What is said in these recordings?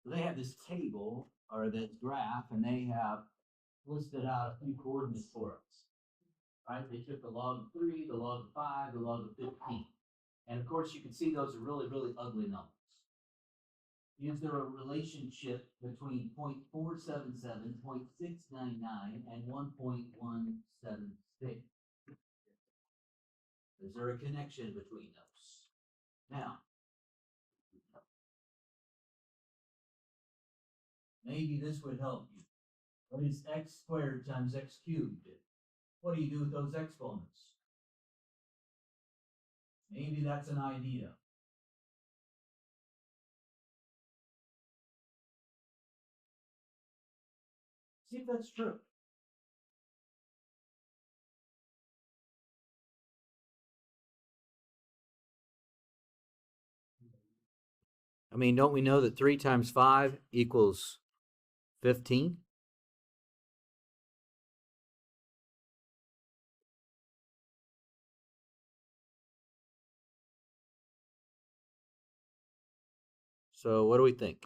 So they have this table or this graph, and they have listed out a few coordinates for us. Right? They took the log of 3, the log of 5, the log of 15. And of course, you can see those are really, really ugly numbers. Is there a relationship between 0.477, 0.699, and 1.176? Is there a connection between those? Now, maybe this would help you. What is x squared times x cubed? What do you do with those exponents? Maybe that's an idea. See if that's true. I mean, don't we know that 3 times 5 equals 15? So what do we think?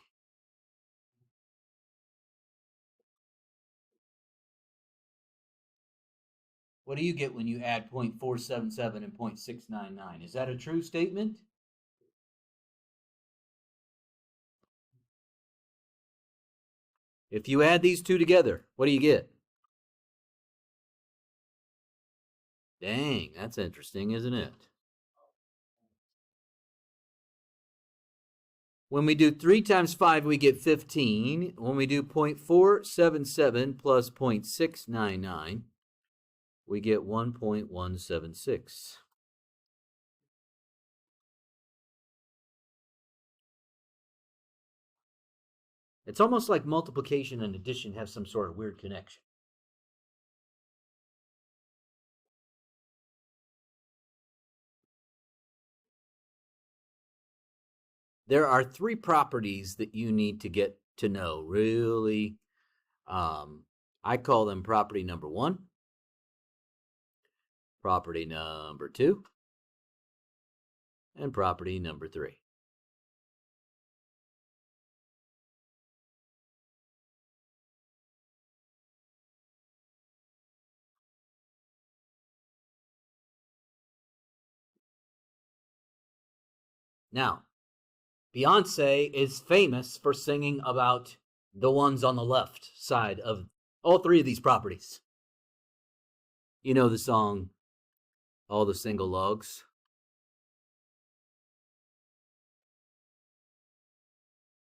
What do you get when you add 0.477 and 0.699? Is that a true statement? If you add these two together, what do you get? Dang, that's interesting, isn't it? When we do 3 times 5, we get 15. When we do 0.477 plus 0.699, we get 1.176. It's almost like multiplication and addition have some sort of weird connection. There are 3 properties that you need to get to know, really. I call them property number 1, property number 2, and property number 3. Now, Beyonce is famous for singing about the ones on the left side of all 3 of these properties. You know the song, All the Single Logs?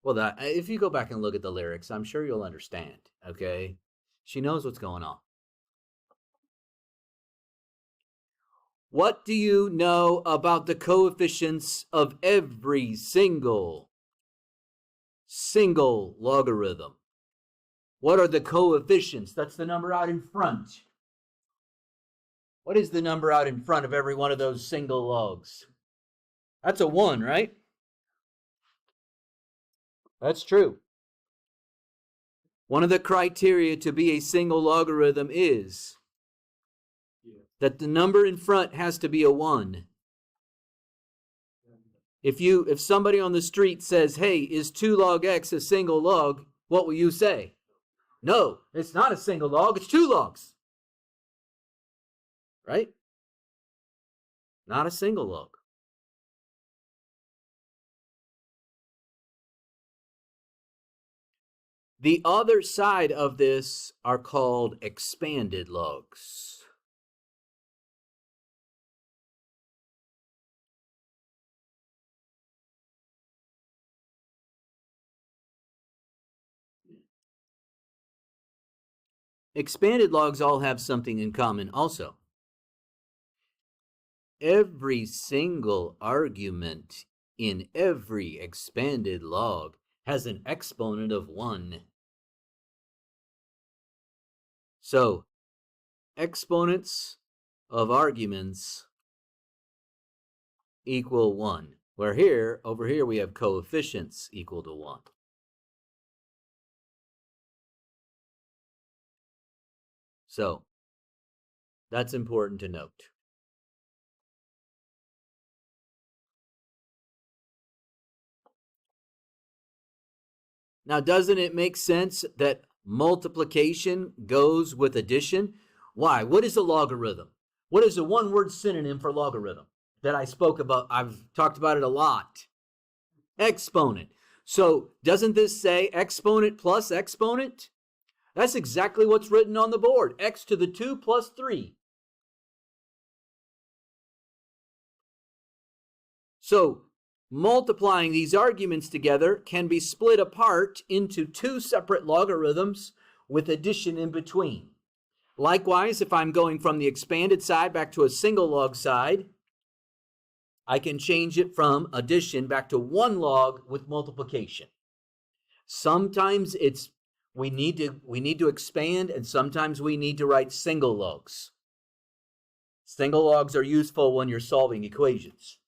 Well, if you go back and look at the lyrics, I'm sure you'll understand, okay? She knows what's going on. What do you know about the coefficients of every single logarithm? What are the coefficients? That's the number out in front. What is the number out in front of every one of those single logs? That's a 1, right? That's true. One of the criteria to be a single logarithm is that the number in front has to be a 1. If somebody on the street says, hey, is 2 log x a single log, what will you say? No, it's not a single log, it's 2 logs. Right? Not a single log. The other side of this are called expanded logs. Expanded logs all have something in common also. Every single argument in every expanded log has an exponent of 1. So, exponents of arguments equal 1. Where over here, we have coefficients equal to 1. So, that's important to note. Now, doesn't it make sense that multiplication goes with addition? Why? What is a logarithm? What is a one-word synonym for logarithm that I spoke about? I've talked about it a lot. Exponent. So doesn't this say exponent plus exponent? That's exactly what's written on the board. X to the 2 plus 3. So multiplying these arguments together can be split apart into two separate logarithms with addition in between. Likewise, if I'm going from the expanded side back to a single log side, I can change it from addition back to one log with multiplication. Sometimes we need to expand, and sometimes we need to write single logs. Single logs are useful when you're solving equations.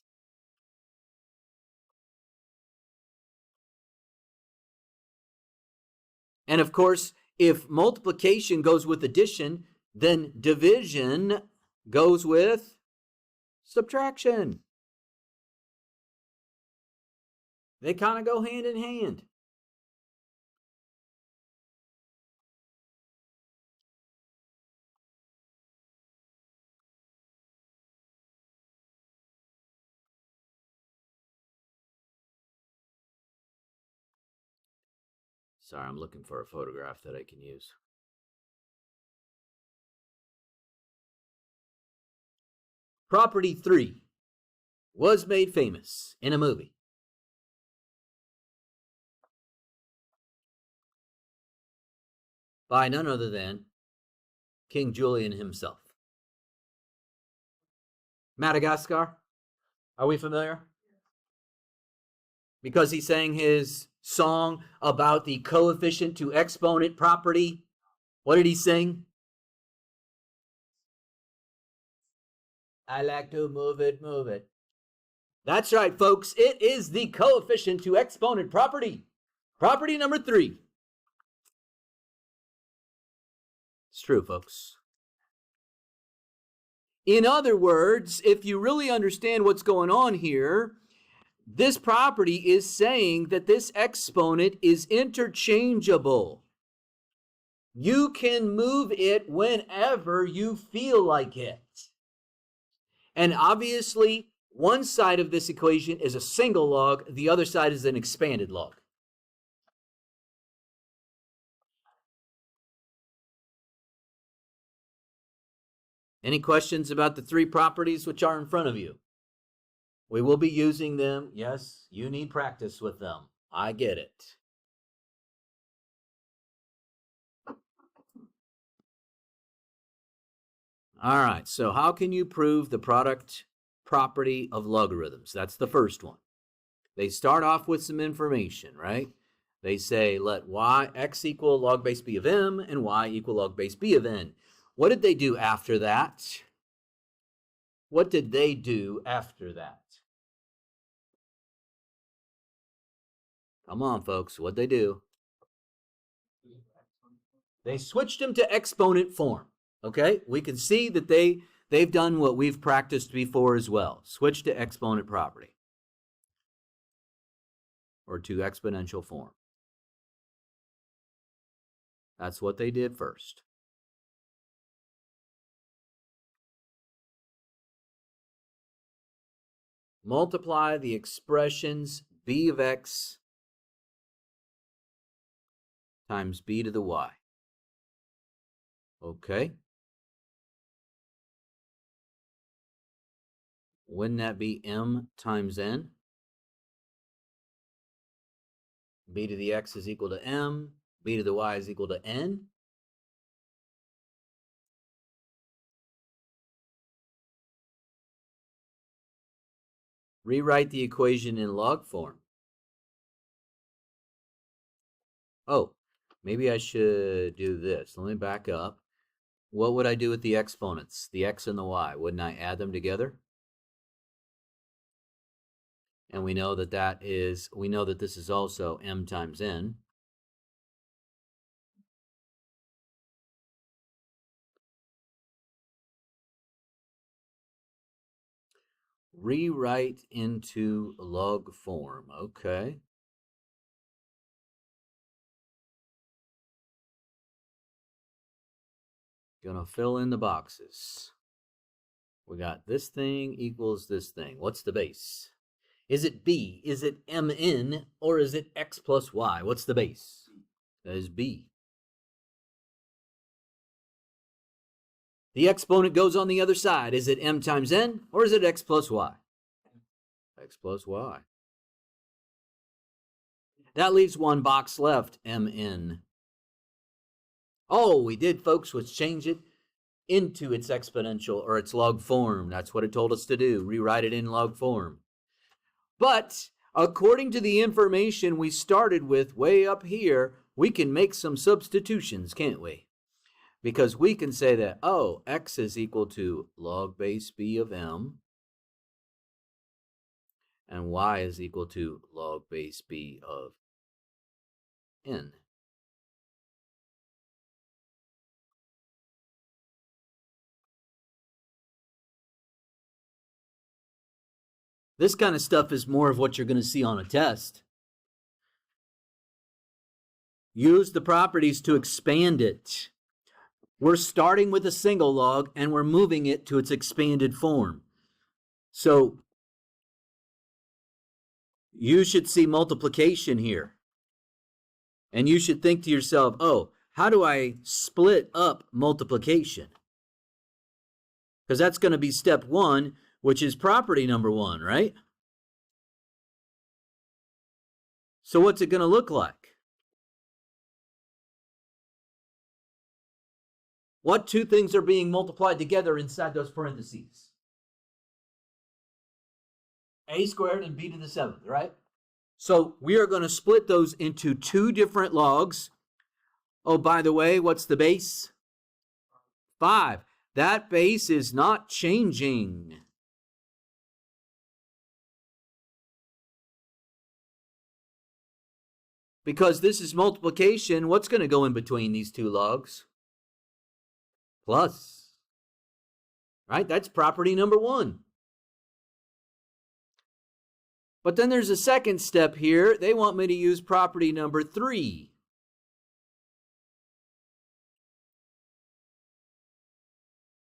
And of course, if multiplication goes with addition, then division goes with subtraction. They kind of go hand in hand. Sorry, I'm looking for a photograph that I can use. Property 3 was made famous in a movie. By none other than King Julian himself. Madagascar, are we familiar? Because he sang his song about the coefficient to exponent property. What did he sing? I like to move it, move it. That's right, folks. It is the coefficient to exponent property. Property number 3. It's true, folks. In other words, if you really understand what's going on here, this property is saying that this exponent is interchangeable. You can move it whenever you feel like it. And obviously, one side of this equation is a single log, the other side is an expanded log. Any questions about the 3 properties which are in front of you? We will be using them. Yes, you need practice with them. I get it. All right, so how can you prove the product property of logarithms? That's the first one. They start off with some information, right? They say let x equal log base b of m and y equal log base b of n. What did they do after that? What did they do after that? Come on, folks, what'd they do? They switched them to exponent form. Okay, we can see that they've done what we've practiced before as well. Switch to exponent property or to exponential form. That's what they did first. Multiply the expressions b of x times b to the y. Okay. Wouldn't that be m times n? B to the x is equal to m. B to the y is equal to n. Rewrite the equation in log form. Oh, maybe I should do this. Let me back up. What would I do with the exponents, the x and the y? Wouldn't I add them together? And we know that this is also m times n. Rewrite into log form. Okay. Gonna fill in the boxes. We got this thing equals this thing. What's the base? Is it b? Is it mn? Or is it x plus y? What's the base? That is b. The exponent goes on the other side. Is it m times n? Or is it x plus y? X plus y. That leaves one box left, mn. All we did, folks, was change it into its exponential or its log form. That's what it told us to do, rewrite it in log form. But according to the information we started with way up here, we can make some substitutions, can't we? Because we can say that, oh, x is equal to log base b of m, and y is equal to log base b of n. This kind of stuff is more of what you're going to see on a test. Use the properties to expand it. We're starting with a single log and we're moving it to its expanded form. So you should see multiplication here. And you should think to yourself, oh, how do I split up multiplication? Because that's going to be step one, which is property number one, right? So what's it going to look like? What two things are being multiplied together inside those parentheses? A squared and b to the seventh, right? So we are going to split those into two different logs. Oh, by the way, what's the base? 5. That base is not changing. Because this is multiplication, what's going to go in between these two logs? Plus. Right? That's property number one. But then there's a second step here. They want me to use property number 3.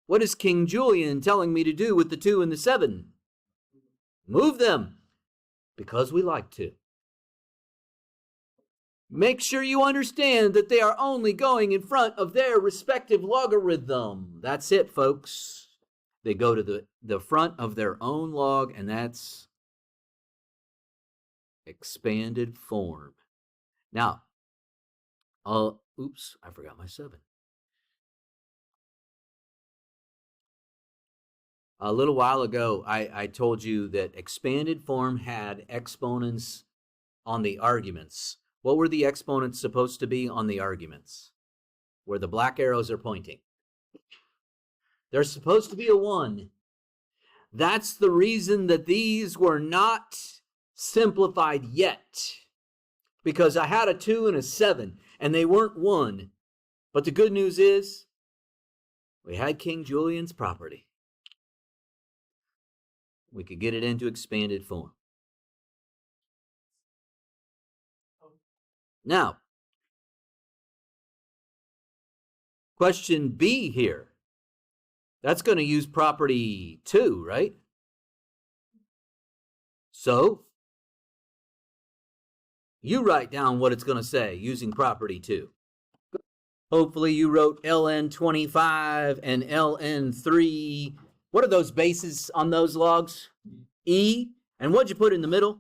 What is King Julian telling me to do with the 2 and the 7? Move them, because we like to. Make sure you understand that they are only going in front of their respective logarithm. That's it, folks. They go to the front of their own log, and that's expanded form. Now, oops, I forgot my 7. A little while ago, I told you that expanded form had exponents on the arguments. What were the exponents supposed to be on the arguments? Where the black arrows are pointing. There's supposed to be a 1. That's the reason that these were not simplified yet. Because I had a 2 and a 7, and they weren't 1. But the good news is, we had King Julian's property. We could get it into expanded form. Now, question B here. That's going to use property 2, right? So, you write down what it's going to say using property 2. Hopefully you wrote ln25 and ln3. What are those bases on those logs? E. And what'd you put in the middle?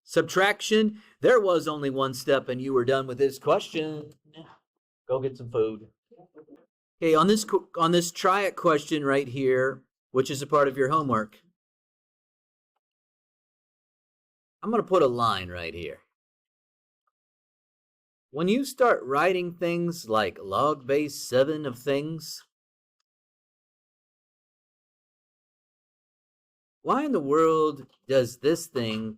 Subtraction. There was only one step and you were done with this question. Go get some food. Okay, on this try it question right here, which is a part of your homework, I'm going to put a line right here. When you start writing things like log base 7 of things, why in the world does this thing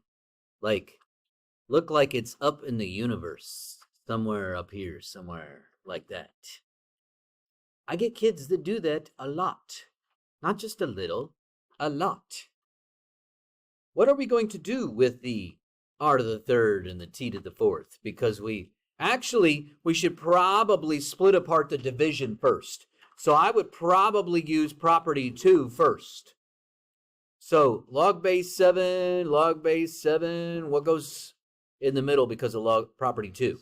look like it's up in the universe, somewhere up here, somewhere like that? I get kids that do that a lot. Not just a little, a lot. What are we going to do with the r to the 3rd and the t to the 4th? Because we should probably split apart the division first. So I would probably use property 2 first. So log base 7, what goes in the middle because of log property 2?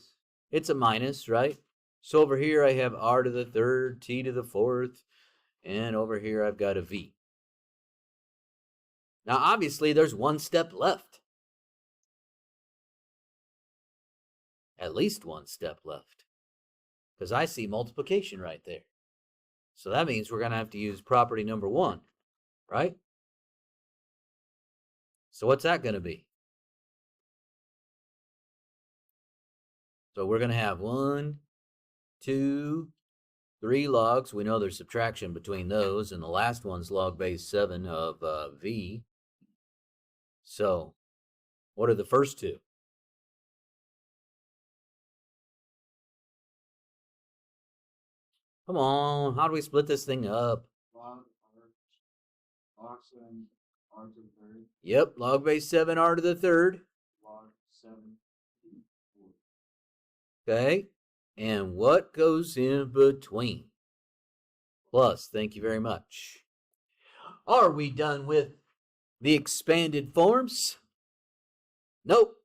It's a minus, right? So over here I have r to the third, t to the fourth, and over here I've got a v. Now obviously there's one step left. At least one step left. Because I see multiplication right there. So that means we're going to have to use property number 1, right? So what's that going to be? So we're going to have 1, 2, 3 logs. We know there's subtraction between those, and the last one's log base 7 of v. So what are the first two? Come on, how do we split this thing up? Log 7, r to the third. Yep, log base 7 r to the third. Log 7, 4. Okay, and what goes in between? Plus, thank you very much. Are we done with the expanded forms? Nope.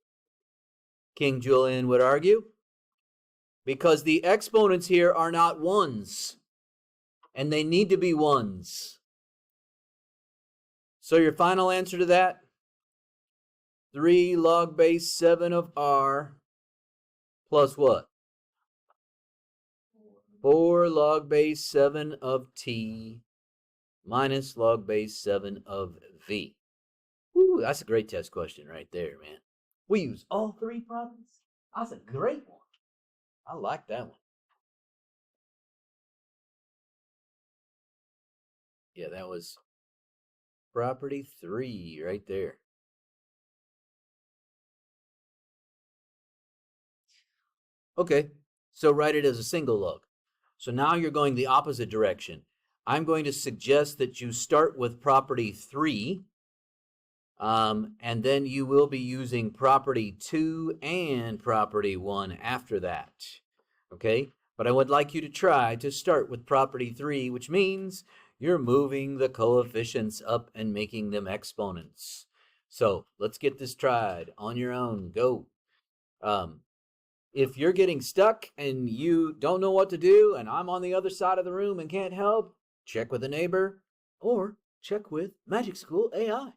King Julian would argue. Because the exponents here are not ones. And they need to be ones. So your final answer to that? 3 log base 7 of r plus what? 4 log base 7 of t minus log base 7 of v. Ooh, that's a great test question right there, man. We use all 3 problems. That's a great one. I like that one. Yeah, that was property 3 right there. Okay, so write it as a single log. So now you're going the opposite direction. I'm going to suggest that you start with property 3, and then you will be using property 2 and property 1 after that. Okay, but I would like you to try to start with property 3, which means you're moving the coefficients up and making them exponents. So let's get this tried on your own. Go. If you're getting stuck and you don't know what to do, and I'm on the other side of the room and can't help, check with a neighbor or check with Magic School AI.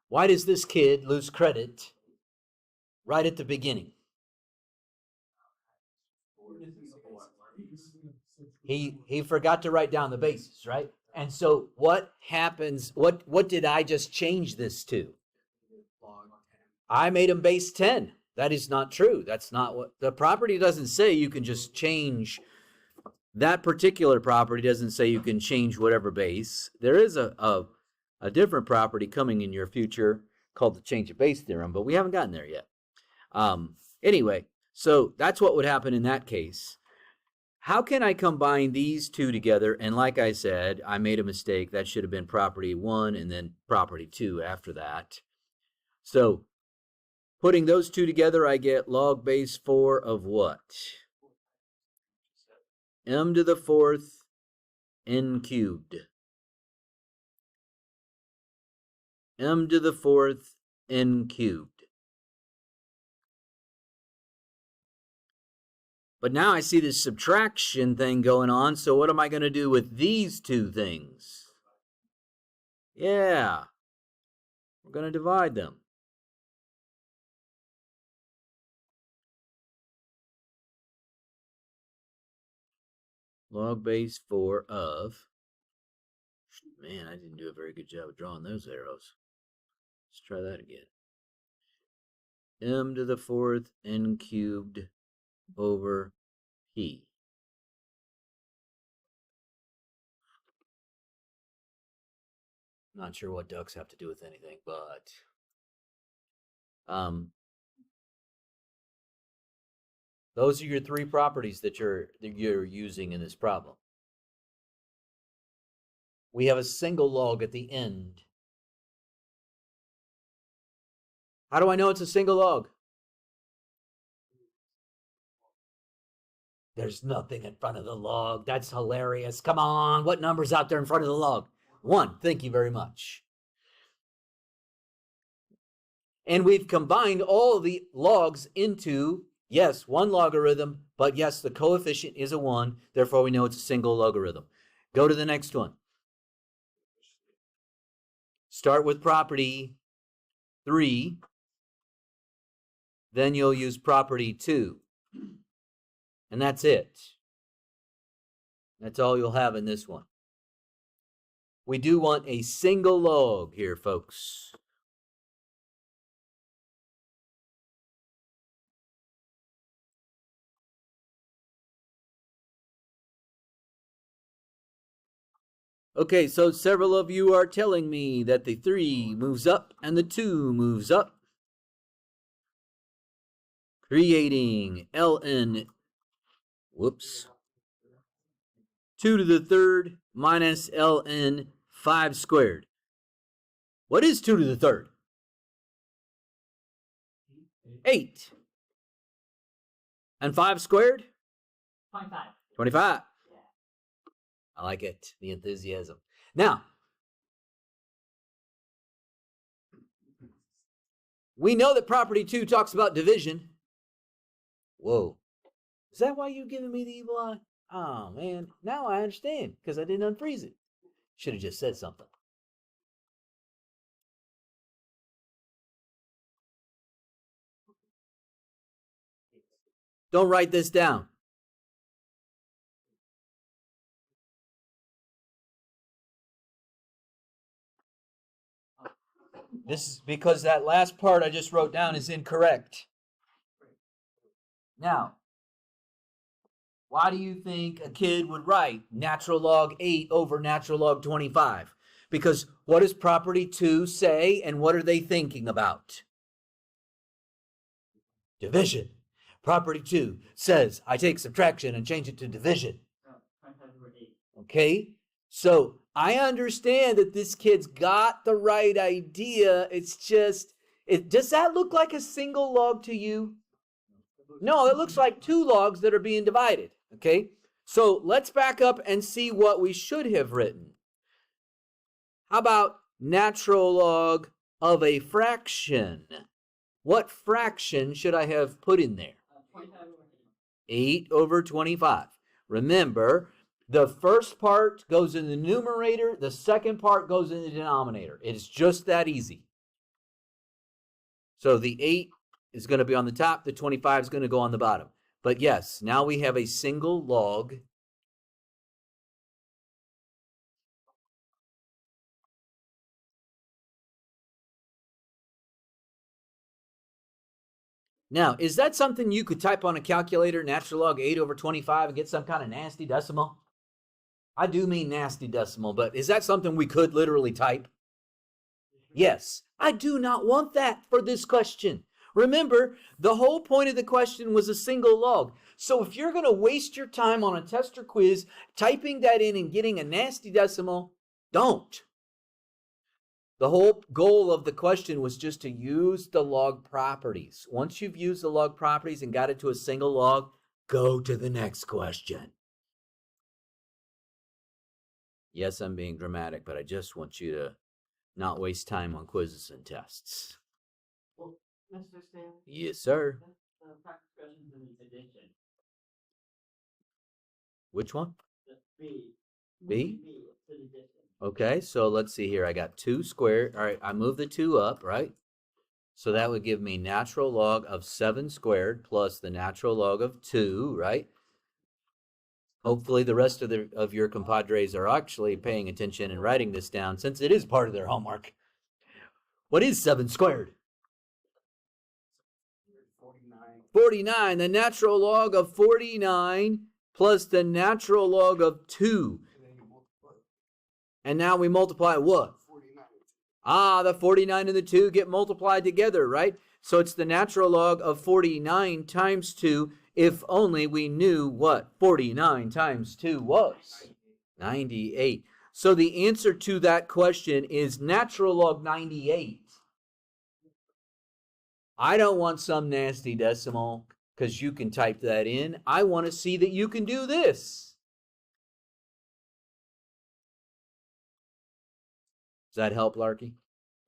Why does this kid lose credit right at the beginning? He forgot to write down the bases, right? And so what happens, what did I just change this to? I made him base 10. That is not true. That's not what the property doesn't say. You can just change that particular property. Doesn't say you can change whatever base. There is a different property coming in your future called the change of base theorem, but we haven't gotten there yet. Anyway, so that's what would happen in that case. How can I combine these two together? And like I said, I made a mistake. That should have been property 1 and then property 2 after that. So putting those two together, I get log base 4 of what? M to the 4th n cubed. M to the 4th n cubed. But now I see this subtraction thing going on, so what am I going to do with these two things? Yeah, we're going to divide them. Log base 4 of, man, I didn't do a very good job of drawing those arrows. Let's try that again. M to the 4th n cubed over p. Not sure what ducks have to do with anything, but those are your three properties that you're using in this problem. We have a single log at the end. How do I know it's a single log? There's nothing in front of the log. That's hilarious. Come on, what number's out there in front of the log? 1. Thank you very much. And we've combined all the logs into, yes, one logarithm, but yes, the coefficient is a 1. Therefore, we know it's a single logarithm. Go to the next one. Start with property 3. Then you'll use property 2. And that's it. That's all you'll have in this one. We do want a single log here, folks. Okay, so several of you are telling me that the 3 moves up and the 2 moves up, creating ln, 2 to the third minus ln 5 squared. What is 2 to the third? 8. And 5 squared? 25. 25. I like it, the enthusiasm. Now, we know that property 2 talks about division. Whoa. Is that why you're giving me the evil eye? Oh, man. Now I understand, because I didn't unfreeze it. Should have just said something. Don't write this down. This is because that last part I just wrote down is incorrect. Now, why do you think a kid would write natural log 8 over natural log 25? Because what does property 2 say, and what are they thinking about? Division. Property 2 says I take subtraction and change it to division. Okay? So I understand that this kid's got the right idea. It's just, does that look like a single log to you? No, it looks like 2 logs that are being divided. Okay? So let's back up and see what we should have written. How about natural log of a fraction? What fraction should I have put in there? 8 over 25. Remember, the first part goes in the numerator, the second part goes in the denominator. It's just that easy. So the 8 is going to be on the top, the 25 is going to go on the bottom. But yes, now we have a single log. Now, is that something you could type on a calculator, natural log 8 over 25, and get some kind of nasty decimal? I do mean nasty decimal, but is that something we could literally type? Yes, I do not want that for this question. Remember, the whole point of the question was a single log. So if you're going to waste your time on a test or quiz typing that in and getting a nasty decimal, don't. The whole goal of the question was just to use the log properties. Once you've used the log properties and got it to a single log, go to the next question. Yes, I'm being dramatic, but I just want you to not waste time on quizzes and tests. Well, Mr. Stanley? Yes, sir. The practice questions in addition. Which one? The B. B? B, it's an addition. Okay, so let's see here. I got 2 squared. All right, I moved the 2 up, right? So that would give me natural log of 7 squared plus the natural log of 2, right? Hopefully the rest of your compadres are actually paying attention and writing this down, since it is part of their homework. What is 7 squared? 49. The natural log of 49 plus the natural log of 2. And now we multiply what? The 49 and the 2 get multiplied together, right? So it's the natural log of 49 times 2, if only we knew what 49 times 2 was. 98. So the answer to that question is natural log 98. I don't want some nasty decimal because you can type that in. I want to see that you can do this. Does that help, Larky?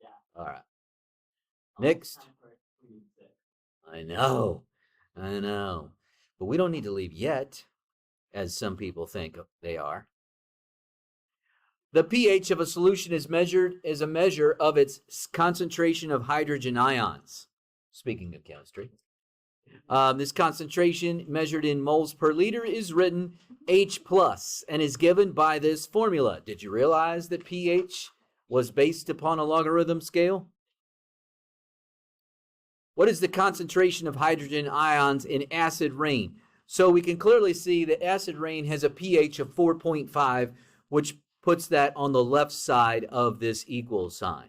Yeah. All right. Next. I know. But we don't need to leave yet, as some people think they are. The pH of a solution is measured as a measure of its concentration of hydrogen ions. Speaking of chemistry. This concentration measured in moles per liter is written H plus and is given by this formula. Did you realize that pH was based upon a logarithm scale? What is the concentration of hydrogen ions in acid rain? So we can clearly see that acid rain has a pH of 4.5, which puts that on the left side of this equal sign.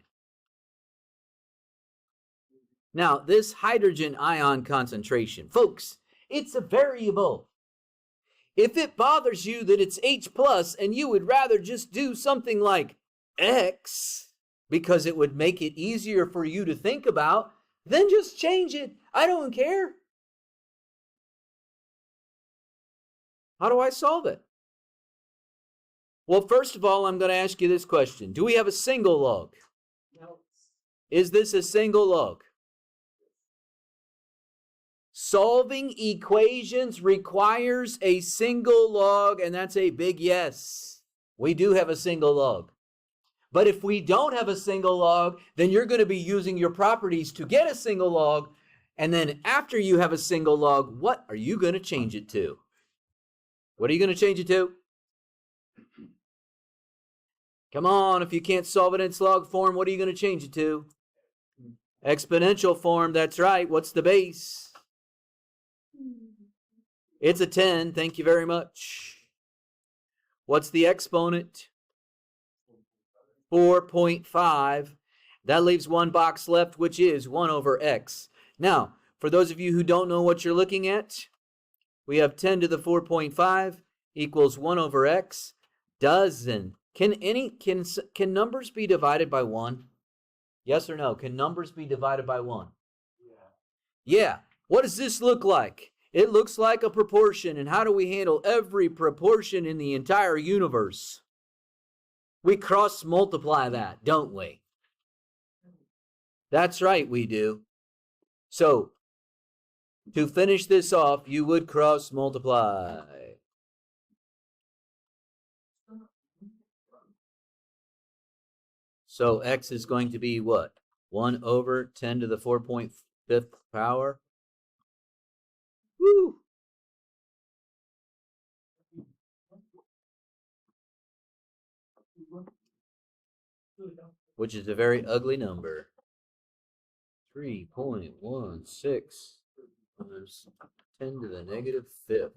Now, this hydrogen ion concentration, folks, it's a variable. If it bothers you that it's H plus and you would rather just do something like X because it would make it easier for you to think about, then just change it. I don't care. How do I solve it? Well, first of all, I'm going to ask you this question. Do we have a single log? No. Is this a single log? Solving equations requires a single log, and that's a big yes. We do have a single log. But if we don't have a single log, then you're going to be using your properties to get a single log, and then after you have a single log, what are you going to change it to? What are you going to change it to? Come on, if you can't solve it in its log form, what are you going to change it to? Exponential form, that's right. What's the base? It's a 10, thank you very much. What's the exponent? 4.5. That leaves one box left, which is 1 over x. Now, for those of you who don't know what you're looking at, we have 10 to the 4.5 equals 1 over x. Can numbers be divided by 1? Yes or no? Can numbers be divided by 1? Yeah. What does this look like? It looks like a proportion. And how do we handle every proportion in the entire universe? We cross multiply that, don't we? That's right, we do. So, to finish this off, you would cross multiply. So x is going to be what? 1 over 10 to the 4.5 power. Woo! Which is a very ugly number. 3.16 times 10 to the negative 5th.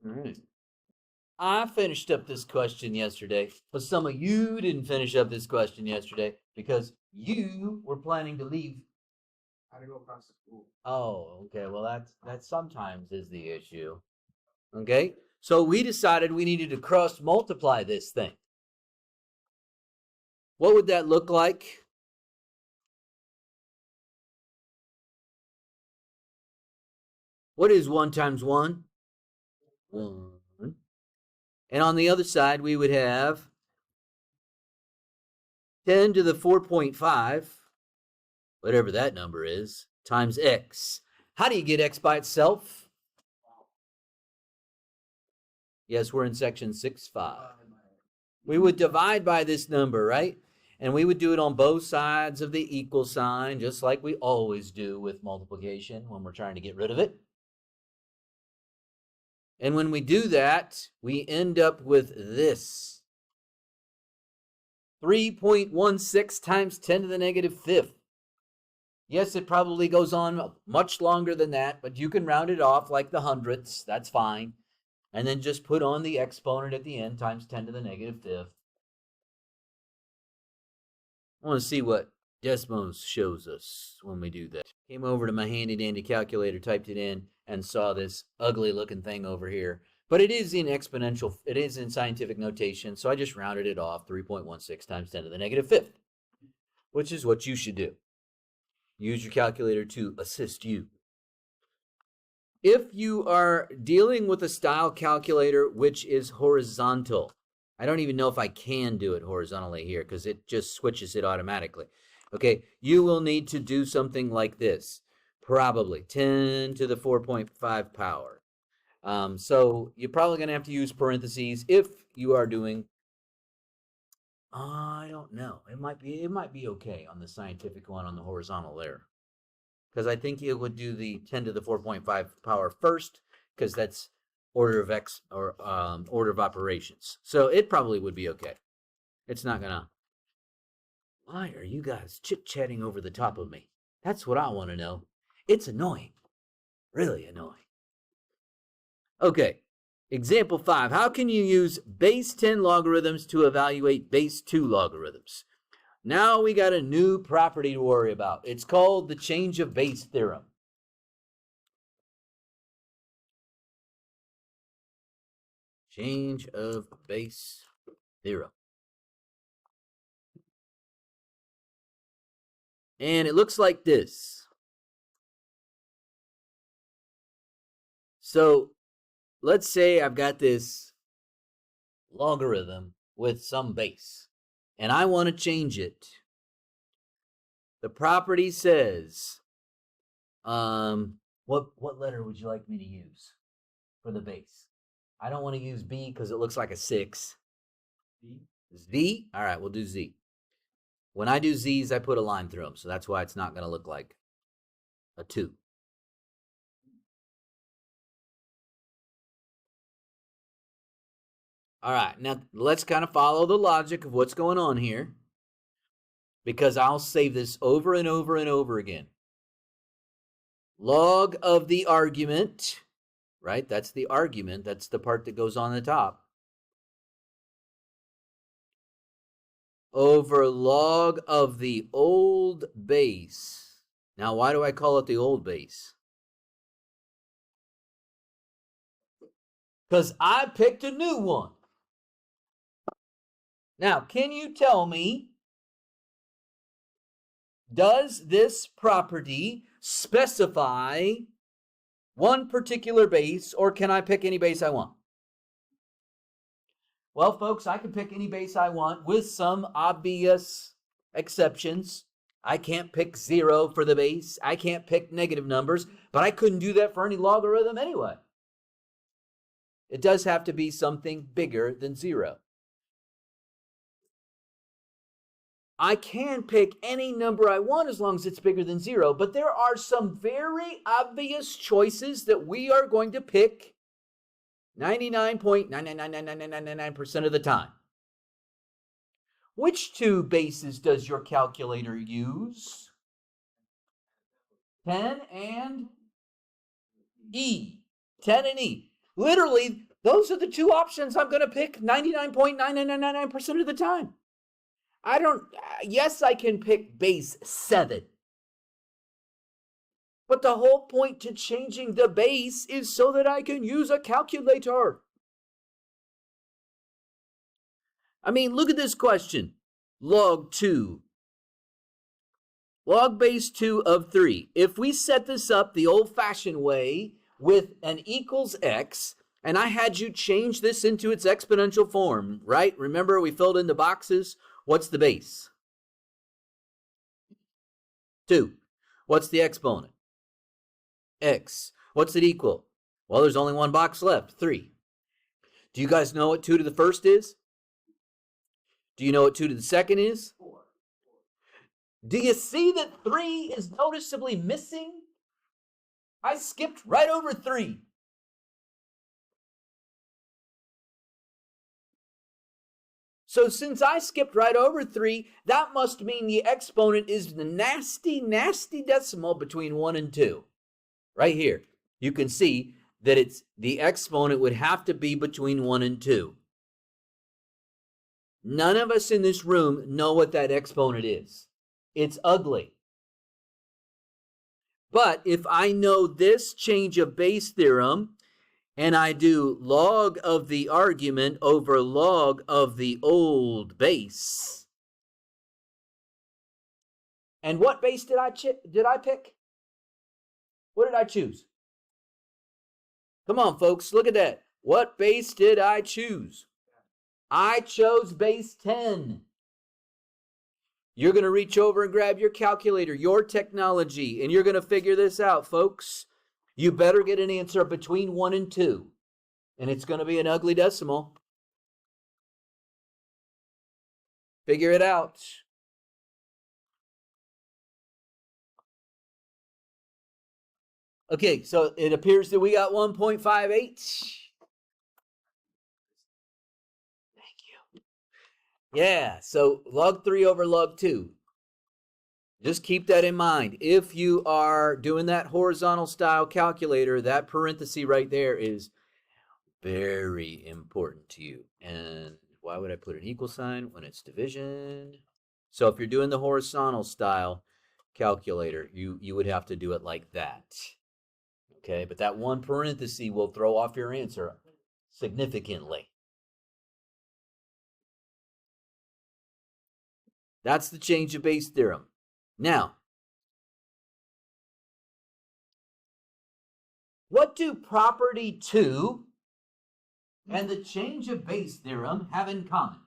All right. I finished up this question yesterday, but some of you didn't finish up this question yesterday because you were planning to leave. How to go across the school. Oh, okay. Well, that sometimes is the issue. Okay? So we decided we needed to cross multiply this thing. What would that look like? What is 1 times 1? 1. And on the other side, we would have 10 to the 4.5, whatever that number is, times x. How do you get x by itself? Yes, we're in section 6.5. We would divide by this number, right? And we would do it on both sides of the equal sign, just like we always do with multiplication when we're trying to get rid of it. And when we do that, we end up with this. 3.16 times 10 to the negative 5th. Yes, it probably goes on much longer than that, but you can round it off like the hundredths. That's fine. And then just put on the exponent at the end times 10 to the negative fifth. I want to see what Desmos shows us when we do that. Came over to my handy dandy calculator, typed it in, and saw this ugly looking thing over here. But it is in exponential, it is in scientific notation, so I just rounded it off, 3.16 times 10 to the negative fifth, which is what you should do. Use your calculator to assist you. If you are dealing with a style calculator which is horizontal, I don't even know if I can do it horizontally here because it just switches it automatically. Okay, you will need to do something like this, probably 10 to the 4.5 power. So you're probably going to have to use parentheses if you are doing, I don't know. It might be okay on the scientific one on the horizontal there. Because I think it would do the 10 to the 4.5 power first, because that's order of x or order of operations. So it probably would be okay. It's not gonna. Why are you guys chit-chatting over the top of me? That's what I want to know. It's annoying. Really annoying. Okay. Example 5. How can you use base 10 logarithms to evaluate base 2 logarithms? Now we got a new property to worry about. It's called the change of base theorem. Change of base theorem. And it looks like this. So let's say I've got this logarithm with some base, and I want to change it. The property says, what letter would you like me to use for the base? I don't want to use B because it looks like a 6. Z? All right, we'll do Z. When I do Z's, I put a line through them, so that's why it's not going to look like a 2. All right, now let's kind of follow the logic of what's going on here, because I'll save this over and over and over again. Log of the argument, right? That's the argument. That's the part that goes on the top. Over log of the old base. Now, why do I call it the old base? Because I picked a new one. Now, can you tell me, does this property specify one particular base, or can I pick any base I want? Well, folks, I can pick any base I want with some obvious exceptions. I can't pick 0 for the base. I can't pick negative numbers, but I couldn't do that for any logarithm anyway. It does have to be something bigger than 0. I can pick any number I want as long as it's bigger than 0, but there are some very obvious choices that we are going to pick 99.9999999% of the time. Which two bases does your calculator use? 10 and E. 10 and E. Literally, those are the two options I'm going to pick 99.9999% of the time. Yes, I can pick base 7. But the whole point to changing the base is so that I can use a calculator. I mean, look at this question. Log 2. Log base 2 of 3. If we set this up the old-fashioned way with an equals x, and I had you change this into its exponential form, right? Remember, we filled in the boxes. What's the base? 2. What's the exponent? X. What's it equal? Well, there's only one box left, 3. Do you guys know what 2 to the first is? Do you know what 2 to the second is? 4. Do you see that 3 is noticeably missing? I skipped right over 3. So since I skipped right over 3, that must mean the exponent is the nasty, nasty decimal between 1 and 2. Right here. You can see that the exponent would have to be between 1 and 2. None of us in this room know what that exponent is. It's ugly. But if I know this change of base theorem, and I do log of the argument over log of the old base, and what base did I pick? What did I choose? Come on, folks, look at that. What base did I choose? I chose base 10. You're going to reach over and grab your calculator, your technology, and you're going to figure this out, folks. You better get an answer between 1 and 2, and it's going to be an ugly decimal. Figure it out. Okay, so it appears that we got 1.58. Thank you. Yeah, so log 3 over log 2. Just keep that in mind. If you are doing that horizontal style calculator, that parenthesis right there is very important to you. And why would I put an equal sign when it's division? So if you're doing the horizontal style calculator, you would have to do it like that. Okay, but that one parenthesis will throw off your answer significantly. That's the change of base theorem. Now, what do property 2 and the change of base theorem have in common?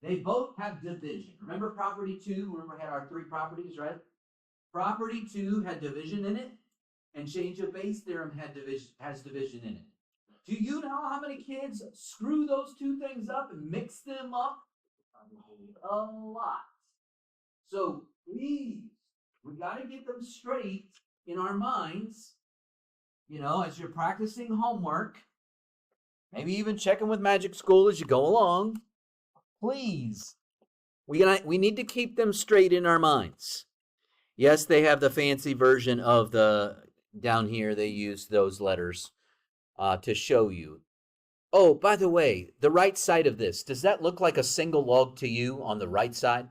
They both have division. Remember property 2? Remember we had our 3 properties, right? Property 2 had division in it, and change of base theorem has division in it. Do you know how many kids screw those two things up and mix them up? A lot. So please, we got to get them straight in our minds, as you're practicing homework, maybe even checking with Magic School as you go along. Please, we need to keep them straight in our minds. Yes, they have the fancy version of down here, they use those letters to show you. Oh, by the way, the right side of this, does that look like a single log to you on the right side?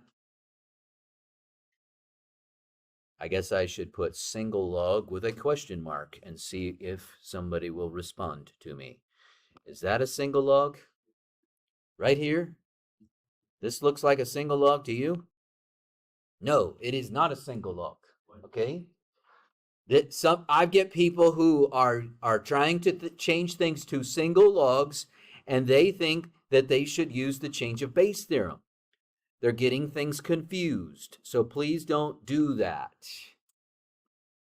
I guess I should put single log with a question mark and see if somebody will respond to me. Is that a single log? Right here? This looks like a single log to you? No, it is not a single log. Okay? I get people who are trying to change things to single logs, and they think that they should use the change of base theorem. They're getting things confused. So please don't do that.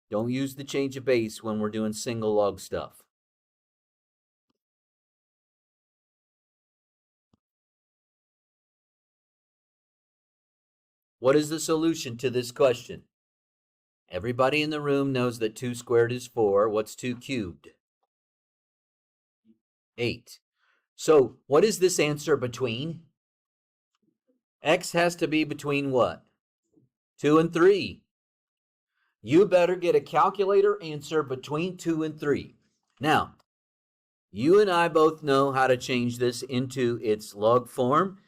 Don't use the change of base when we're doing single log stuff. What is the solution to this question? Everybody in the room knows that 2 squared is 4. What's 2 cubed? 8. So what is this answer between? X has to be between what? 2 and 3. You better get a calculator answer between 2 and 3. Now, you and I both know how to change this into its log form.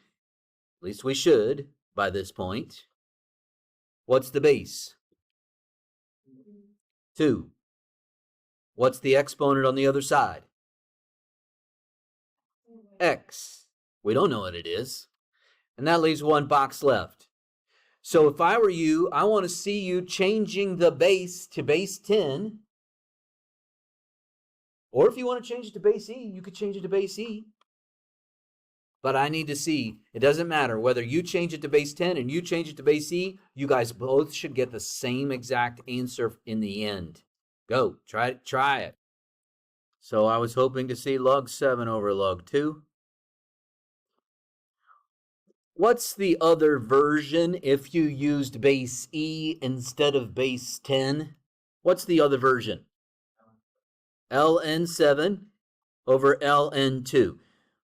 At least we should by this point. What's the base? 2. What's the exponent on the other side? X. We don't know what it is. And that leaves one box left. So if I were you, I want to see you changing the base to base 10. Or if you want to change it to base E, you could change it to base E. But I need to see, it doesn't matter whether you change it to base 10 and you change it to base E, you guys both should get the same exact answer in the end. Go, try it. So I was hoping to see log 7 over log 2. What's the other version if you used base E instead of base 10? What's the other version? ln7 over ln2.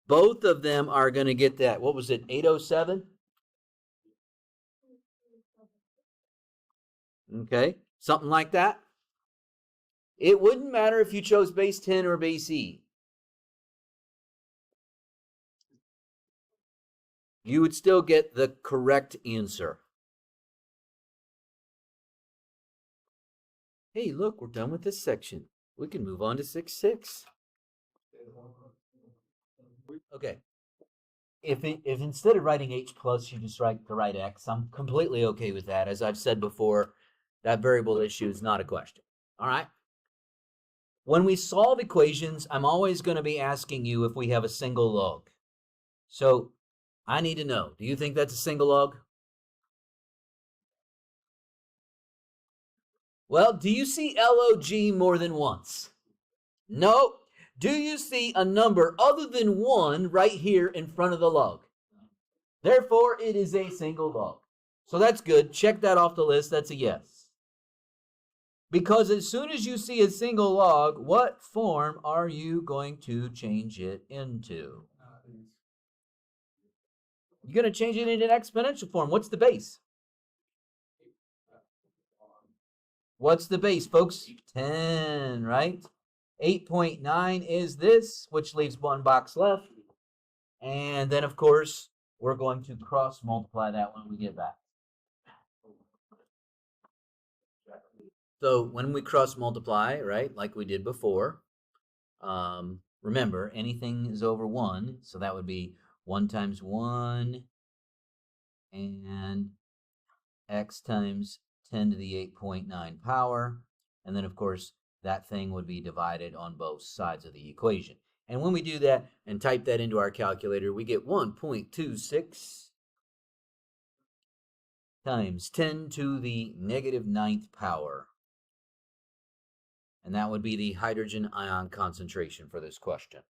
Both of them are going to get that. What was it, 807? Okay, something like that. It wouldn't matter if you chose base 10 or base E. You would still get the correct answer. Hey, look, we're done with this section. We can move on to 6-6. Okay. If instead of writing h plus, you just write x, I'm completely okay with that. As I've said before, that variable issue is not a question. All right? When we solve equations, I'm always going to be asking you if we have a single log. So I need to know, do you think that's a single log? Well, do you see log more than once? No. Do you see a number other than 1 right here in front of the log? Therefore, it is a single log. So that's good. Check that off the list. That's a yes. Because as soon as you see a single log, what form are you going to change it into? You're going to change it into an exponential form. What's the base? What's the base, folks? 10, right? 8.9 is this, which leaves one box left. And then, of course, we're going to cross multiply that when we get back. So when we cross multiply, right, like we did before, remember, anything is over 1. So that would be 1 times 1 and x times 10 to the 8.9 power. And then, of course, that thing would be divided on both sides of the equation. And when we do that and type that into our calculator, we get 1.26 times 10 to the negative 9th power. And that would be the hydrogen ion concentration for this question.